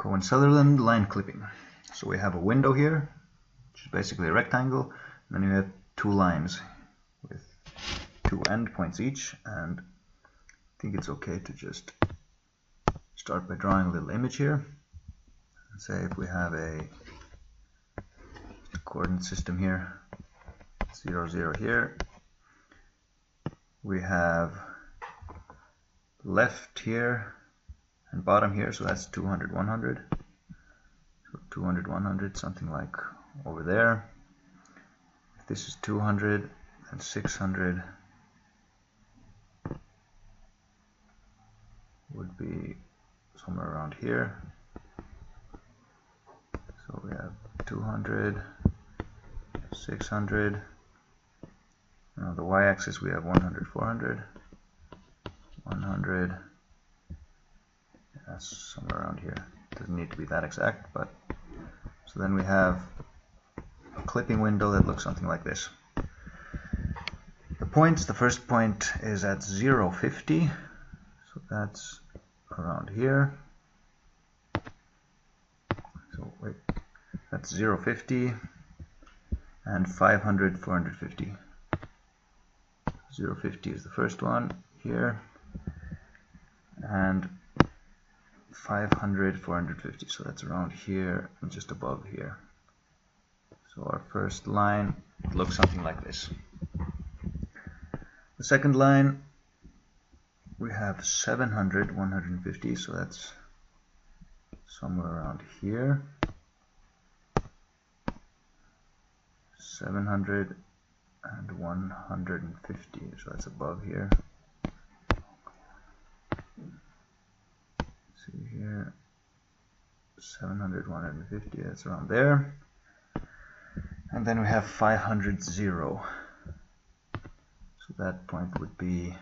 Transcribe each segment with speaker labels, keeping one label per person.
Speaker 1: Cohen-Sutherland line clipping. So we have a window here, which is basically a rectangle, and then we have two lines with two endpoints each, and I think it's okay to just start by drawing a little image here. And say if we have a coordinate system here, 0, 0 here, we have left here and bottom here, so that's 200, 100. So 200, 100, something like over there. If this is 200 and 600 would be somewhere around here. So we have 200, 600. And on the y-axis we have 100, 400, 100. That's somewhere around here. It doesn't need to be that exact, but so then we have a clipping window that looks something like this. The points, the first point is at 0, 50, so that's around here. So wait, that's 0, 50 and 500, 450. 0, 50 is the first one here, and 500, 450, so that's around here and just above here. So our first line looks something like this. The second line, we have 700, 150, so that's somewhere around here. 700 and 150, so that's above here. See here, 700, 150, that's around there. And then we have 500, 0. So that point would be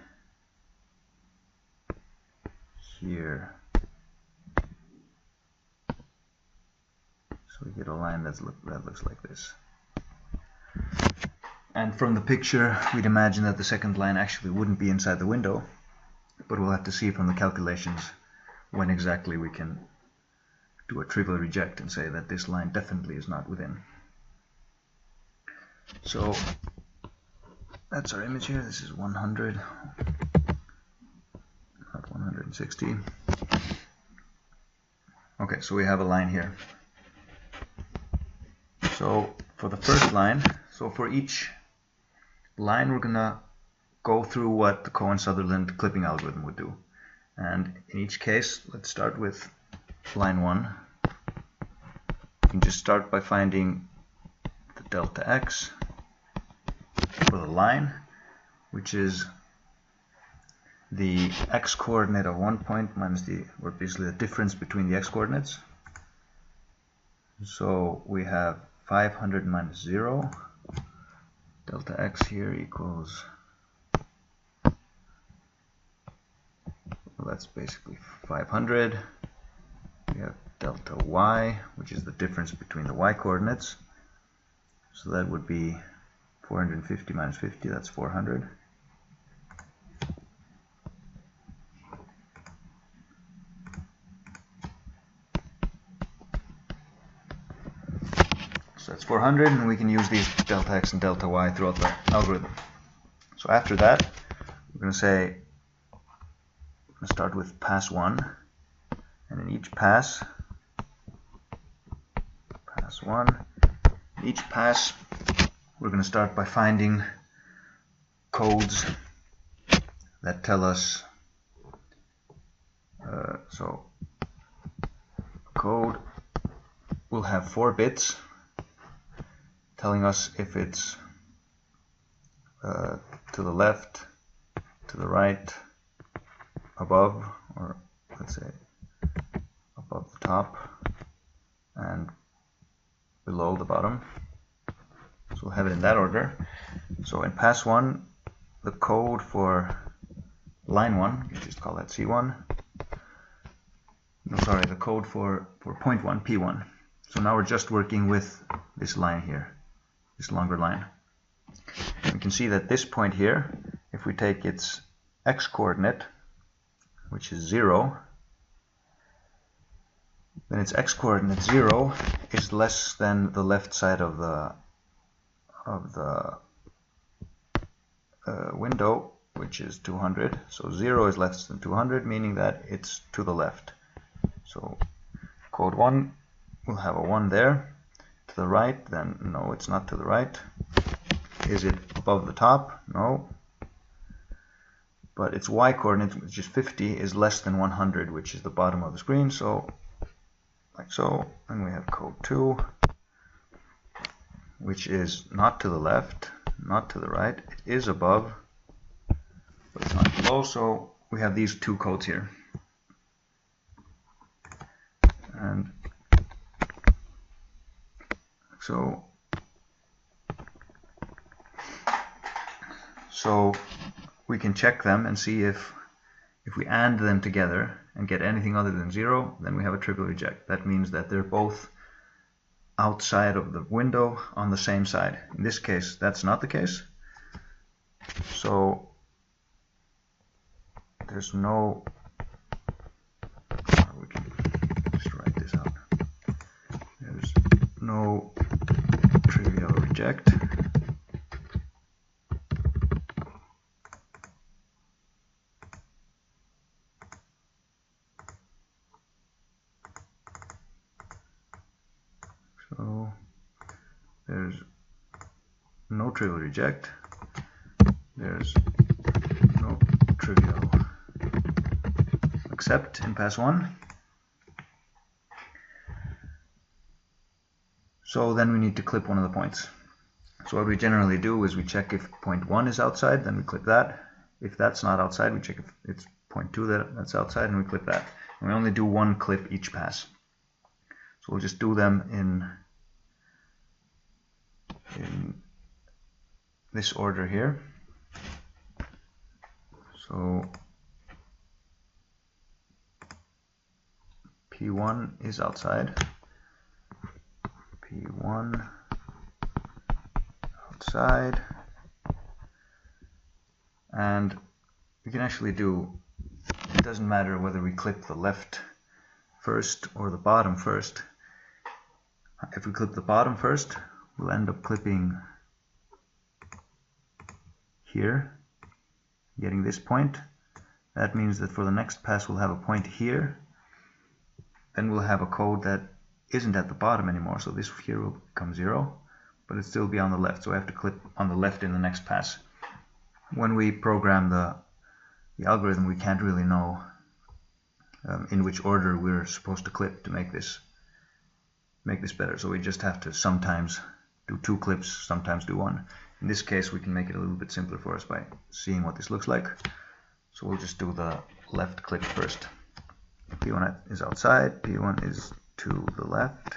Speaker 1: here. So we get a line that looks like this. And from the picture, we'd imagine that the second line actually wouldn't be inside the window, but we'll have to see from the calculations when exactly we can do a trivial reject and say that this line definitely is not within. So that's our image here. This is 100, not 160. Okay, so we have a line here. So for the first line, so for each line we're gonna go through what the Cohen-Sutherland clipping algorithm would do. And in each case, let's start with line 1. You can just start by finding the delta x for the line, which is the x coordinate of one point minus or basically the difference between the x coordinates. So we have 500 minus 0. Delta x here equals, well, that's basically 500. We have delta y, which is the difference between the y coordinates. So that would be 450 minus 50, that's 400. So that's 400, and we can use these delta x and delta y throughout the algorithm. So after that, we're going to say, we're going to start with pass 1, and in each pass 1, in each pass we're going to start by finding codes that tell us, so code will have 4 bits telling us if it's to the left, to the right, above, or let's say above the top, and below the bottom. So we'll have it in that order. So in pass 1, the code for line 1, you just call that C1. No, sorry, the code for point 1, P1. So now we're just working with this line here, this longer line. And we can see that this point here, if we take its x coordinate, which is 0, then its x-coordinate 0 is less than the left side of the window, which is 200. So 0 is less than 200, meaning that it's to the left. So code 1 will have a 1 there. To the right, then no, it's not to the right. Is it above the top? No. But its y-coordinate, which is 50, is less than 100, which is the bottom of the screen. So like so. And we have code 2, which is not to the left, not to the right. It is above, but it's not below. So we have these two codes here. And so we can check them and see if we AND them together and get anything other than 0, then we have a trivial reject. That means that they're both outside of the window on the same side. In this case, that's not the case. So there's no, we can just write this out. There's no trivial reject. So there's no trivial reject. There's no trivial accept in pass 1. So then we need to clip one of the points. So what we generally do is we check if point 1 is outside, then we clip that. If that's not outside, we check if it's point 2 that's outside, and we clip that. And we only do one clip each pass. So we'll just do them in this order here. So P1 is outside, P1 outside, and we can actually do, it doesn't matter whether we clip the left first or the bottom first. If we clip the bottom first, we'll end up clipping here, getting this point. That means that for the next pass we'll have a point here. Then we'll have a code that isn't at the bottom anymore, so this here will become 0, but it'll still be on the left, so I have to clip on the left in the next pass. When we program the algorithm, we can't really know in which order we're supposed to clip to make this better, so we just have to sometimes do 2 clips, sometimes do 1. In this case, we can make it a little bit simpler for us by seeing what this looks like. So we'll just do the left clip first. P1 is outside, P1 is to the left.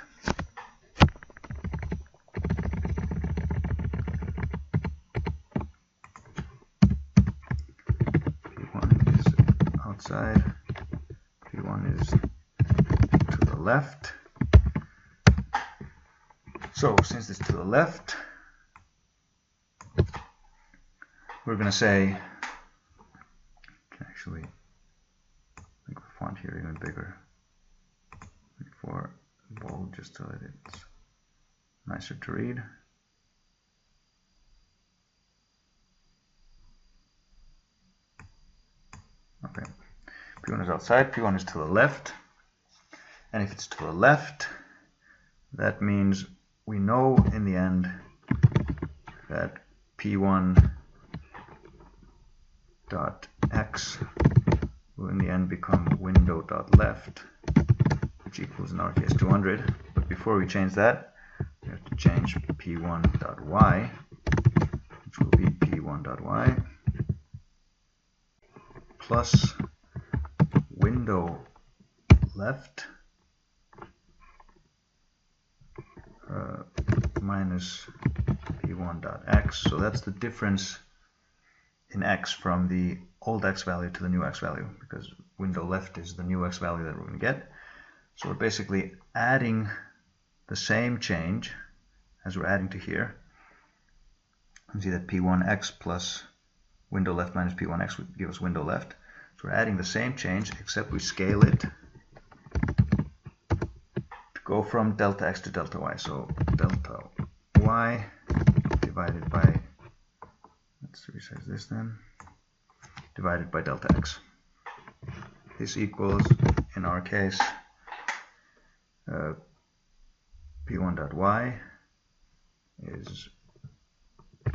Speaker 1: P1 is outside, P1 is to the left. So since it's to the left, we're going to say, actually make the font here even bigger for bold, just so that it's nicer to read. Okay, P1 is outside, P1 is to the left, and if it's to the left, that means we know in the end that P1 dot x will in the end become window dot left, which equals in our case 200. But before we change that, we have to change P1 dot y, which will be P1 dot y plus window left minus P1 dot x. So that's the difference in x from the old x value to the new x value, because window left is the new x value that we're going to get. So we're basically adding the same change as we're adding to here. You see that P1x plus window left minus P1x would give us window left. So we're adding the same change, except we scale it go from delta x to delta y. So delta y divided by, let's resize this then, divided by delta x. This equals, in our case, p1.y is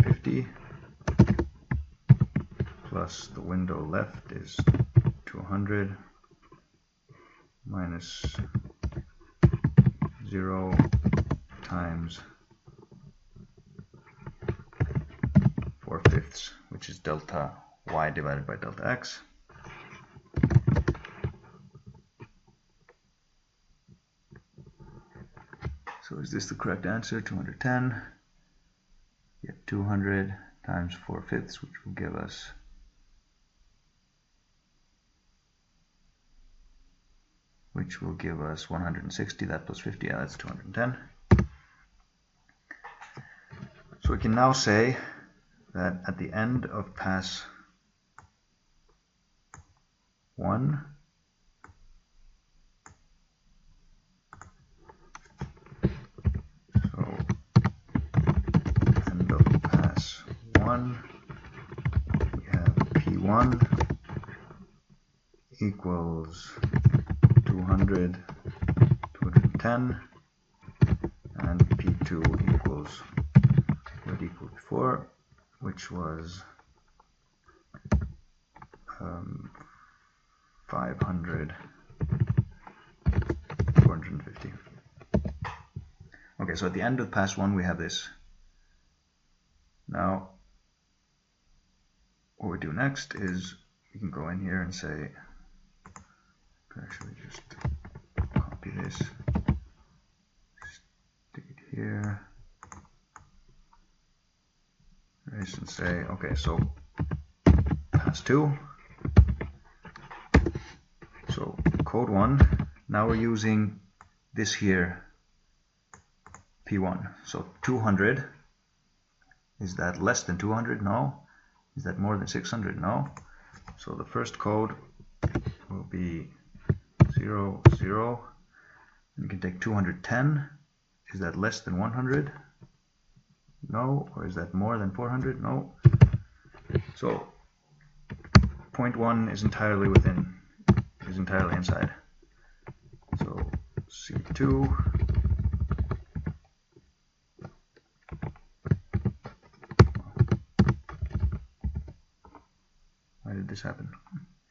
Speaker 1: 50 plus the window left is 200 minus 0 times 4/5, which is delta y divided by delta x. So is this the correct answer? 210. Get 200 times 4/5, which will give us 160. That plus 50, yeah, that's 210. So we can now say that at the end of pass 1, we have P1 equals 200, 210, and P2 equals what equaled before, which was 500, 450. Okay, so at the end of pass 1 we have this. Now, what we do next is we can go in here and say, actually just copy this, stick it here, and say, okay, so pass 2. So code 1, now we're using this here, P1. So 200. Is that less than 200? No. Is that more than 600? No. So the first code will be 0, 0. And you can take 210. Is that less than 100? No. Or is that more than 400? No. So point 1 is entirely inside. So C2. Why did this happen?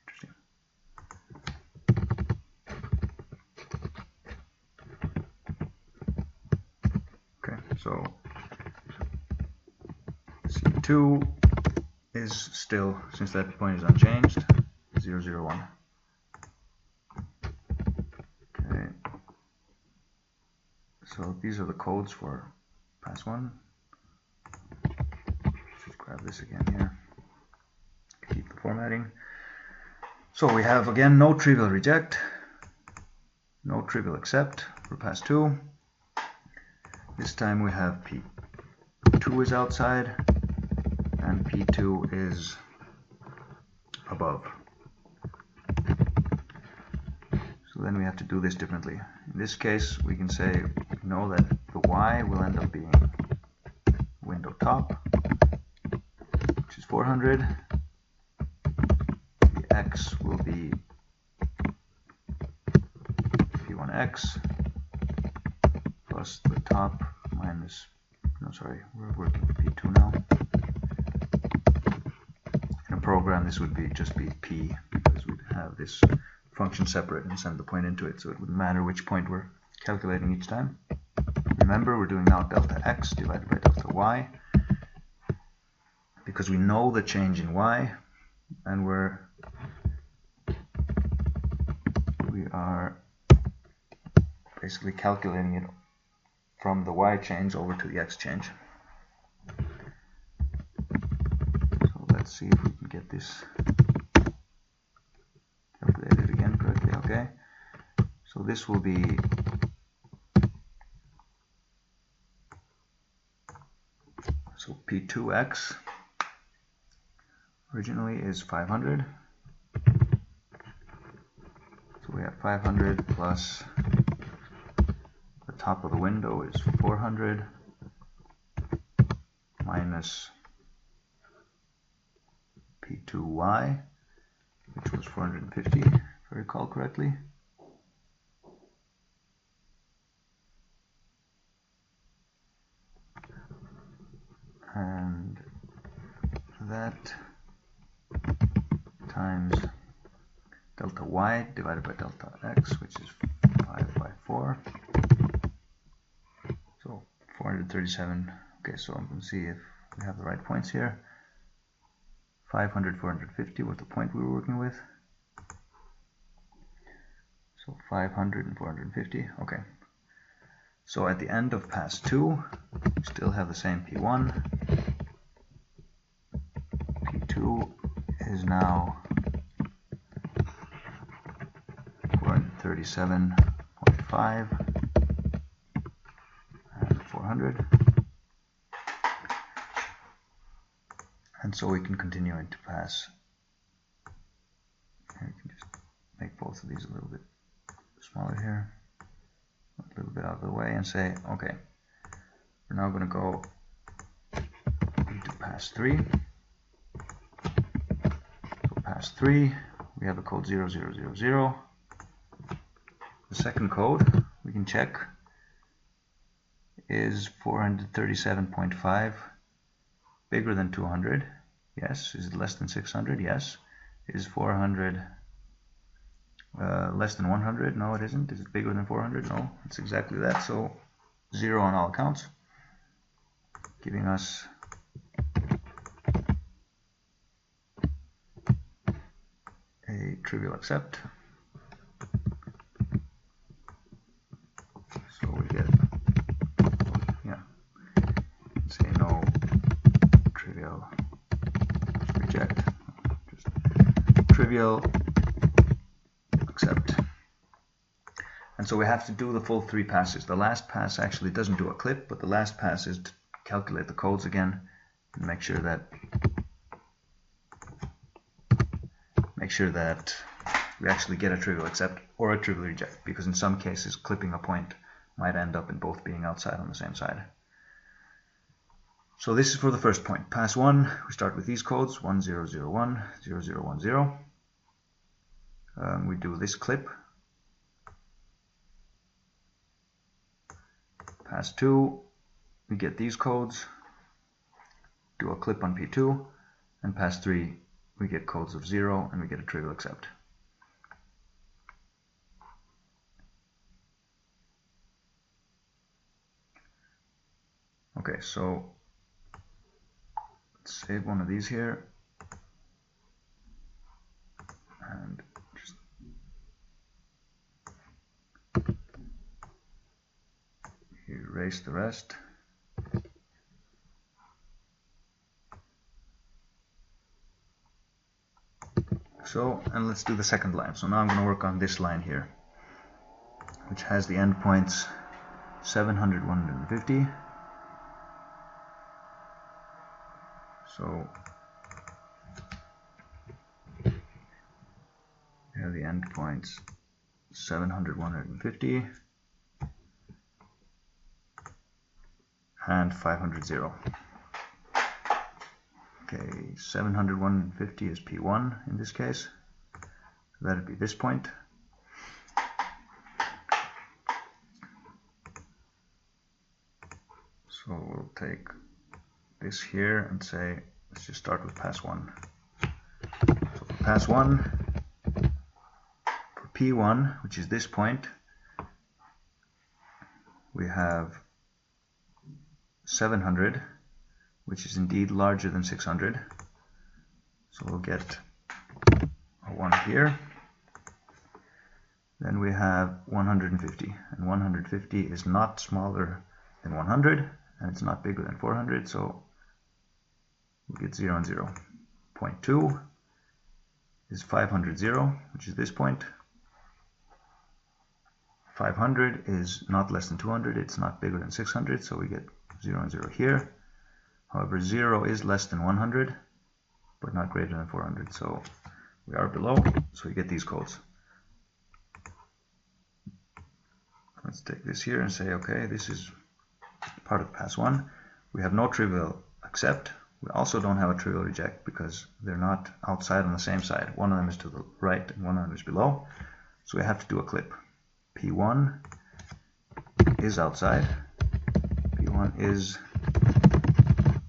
Speaker 1: Interesting. Okay, so C2 is still, since that point is unchanged, 0, 0, 1. Okay. So these are the codes for pass 1. Just grab this again here. Keep the formatting. So we have again no trivial reject, no trivial accept for pass 2. This time we have P2 is outside and P2 is above. So then we have to do this differently. In this case we can say we know that the y will end up being window top, which is 400. X will be P1x plus the top minus, no sorry, we're working with P2 now. In a program this would be just be P, because we'd have this function separate and send the point into it, so it wouldn't matter which point we're calculating each time. Remember, we're doing now delta x divided by delta y, because we know the change in y, and we are basically calculating it from the y change over to the x change. So let's see if we can get this calculated again correctly. Okay, so this will be so P2x originally is 500. So we have 500 plus top of the window is 400 minus P2Y, which was 450, if I recall correctly. And that times delta y divided by delta x, which is 5 by 4. So 437. Okay, so I'm going to see if we have the right points here. 500, 450 was the point we were working with. So 500 and 450. Okay. So at the end of pass 2, we still have the same P1. P2 is now 437.5 and 400. And so we can continue into pass. Here we can just make both of these a little bit smaller here, a little bit out of the way, and say, okay, we're now going to go into pass 3. So pass 3, we have the code 0000. The second code we can check is 437.5, bigger than 200. Yes. Is it less than 600? Yes. Is 400 less than 100? No, it isn't. Is it bigger than 400? No, it's exactly that. So 0 on all accounts, giving us a trivial accept. So we get, yeah, say no trivial reject, just trivial accept. And so we have to do the full 3 passes. The last pass actually doesn't do a clip, but the last pass is to calculate the codes again and make sure that we actually get a trivial accept or a trivial reject, because in some cases clipping a point might end up in both being outside on the same side. So this is for the first point. Pass 1, we start with these codes, 1001, 0010. We do this clip. Pass 2, we get these codes, do a clip on P2, and pass 3, we get codes of 0 and we get a trivial accept. Okay, so let's save one of these here and just erase the rest. So, and let's do the second line. So now I'm going to work on this line here, which has the endpoints 700, 150. So we have the endpoints 700, 150 and 500, 0. Okay, 700, 150 is P1 in this case. So that would be this point. So we'll take this here and say, let's just start with pass 1. So for pass 1, for P1, which is this point, we have 700, which is indeed larger than 600. So we'll get a 1 here. Then we have 150, and 150 is not smaller than 100, and it's not bigger than 400, so we get 0 and 0. Point 2 is 500, 0, which is this point. 500 is not less than 200, it's not bigger than 600, so we get 0 and 0 here. However, 0 is less than 100, but not greater than 400, so we are below, so we get these codes. let's take this here and say, okay, this is part of pass 1. We have no trivial accept. We also don't have a trivial reject because they're not outside on the same side. One of them is to the right and one of them is below. So we have to do a clip. P1 is outside. P1 is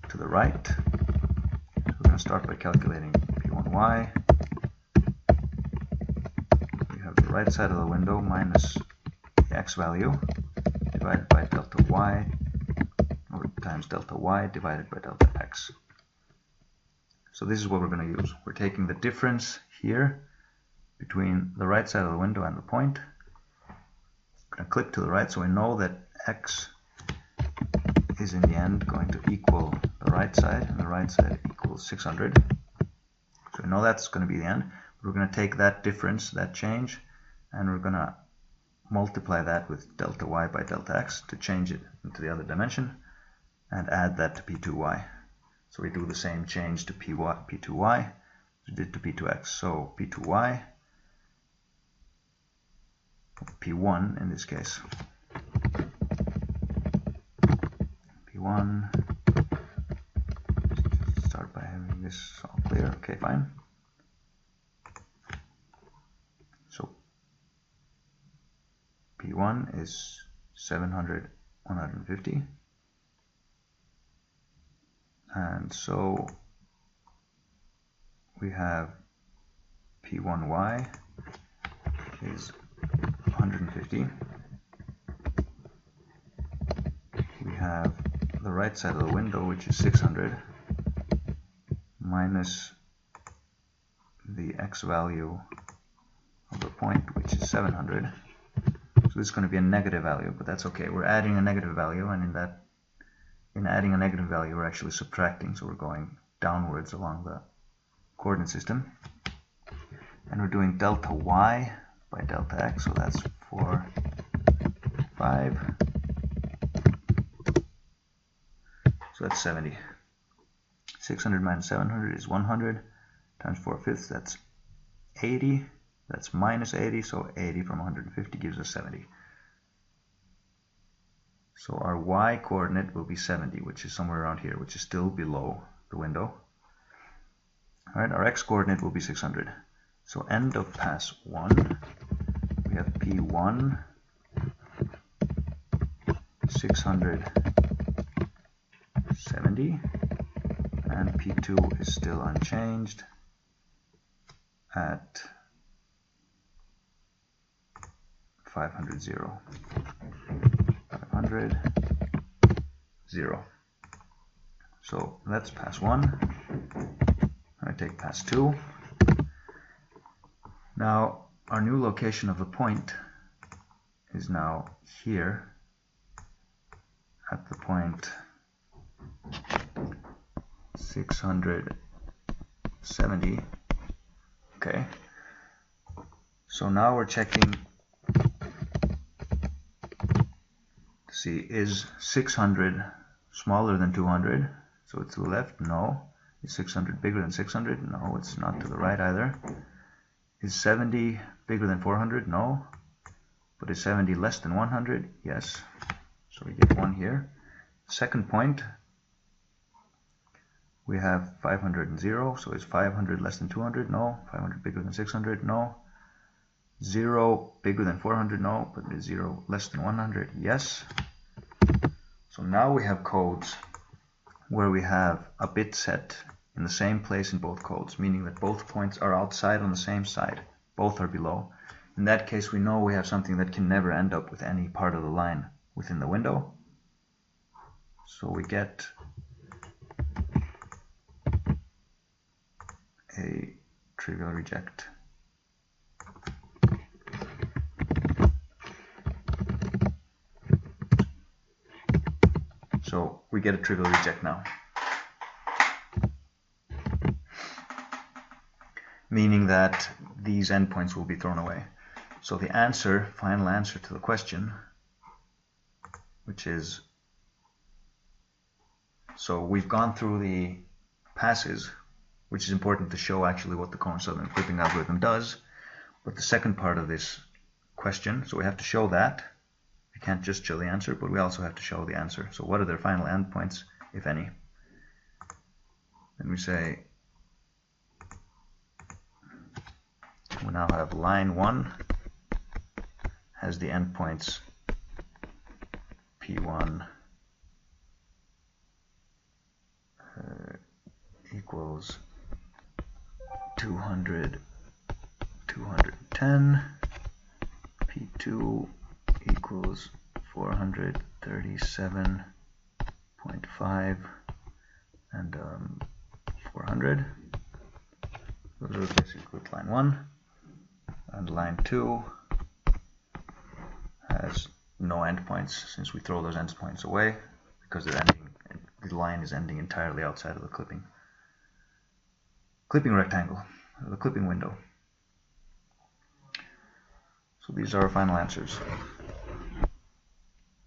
Speaker 1: to the right. We're going to start by calculating P1y. We have the right side of the window minus the x value divided by delta y, or times delta y divided by delta x. So this is what we're going to use. We're taking the difference here between the right side of the window and the point. We're going to clip to the right so we know that x is in the end going to equal the right side, and the right side equals 600. So we know that's going to be the end. We're going to take that difference, that change, and we're going to multiply that with delta y by delta x to change it into the other dimension and add that to P2y. So we do the same change to P2y as we did to P2x. So P2y, P1 in this case. P1, start by having this all clear. Okay, fine. So P1 is 700, 150. And so we have P1y is 150. We have the right side of the window, which is 600, minus the x value of the point, which is 700. So this is going to be a negative value, but that's okay. We're adding a negative value, and in adding a negative value, we're actually subtracting, so we're going downwards along the coordinate system. And we're doing delta y by delta x, so that's 4, 5. So that's 70. 600 minus 700 is 100, times 4/5, that's 80. That's minus 80, so 80 from 150 gives us 70. So our y coordinate will be 70, which is somewhere around here, which is still below the window. Alright, our x coordinate will be 600. So end of pass 1, we have P1, 670, and P2 is still unchanged at 500, 0. 500, 0. So that's pass 1. I take pass 2. Now our new location of the point is now here at the point 670. Okay. So now we're checking to see, is 600 smaller than 200? So it's to the left? No. Is 600 bigger than 600? No, it's not to the right either. Is 70 bigger than 400? No. But is 70 less than 100? Yes. So we get 1 here. Second point, we have 500 and 0. So is 500 less than 200? No. 500 bigger than 600? No. 0 bigger than 400? No. But is 0 less than 100? Yes. So now we have codes where we have a bit set in the same place in both codes, meaning that both points are outside on the same side. Both are below. In that case, we know we have something that can never end up with any part of the line within the window. So we get a trivial reject. So we get a trivial reject now. Meaning that these endpoints will be thrown away. So the answer, final answer to the question, which is, so we've gone through the passes, which is important to show actually what the Cohen-Sutherland clipping algorithm does. But the second part of this question, so we have to show that, can't just show the answer, but we also have to show the answer. So what are their final endpoints, if any? Then we say we now have line 1 has the endpoints P1 equals 200, 210, P2 equals 437.5 and 400. Those are basically with line 1, and line 2 has no endpoints since we throw those endpoints away because they're ending, the line is ending entirely outside of the clipping rectangle, or the clipping window. So these are our final answers.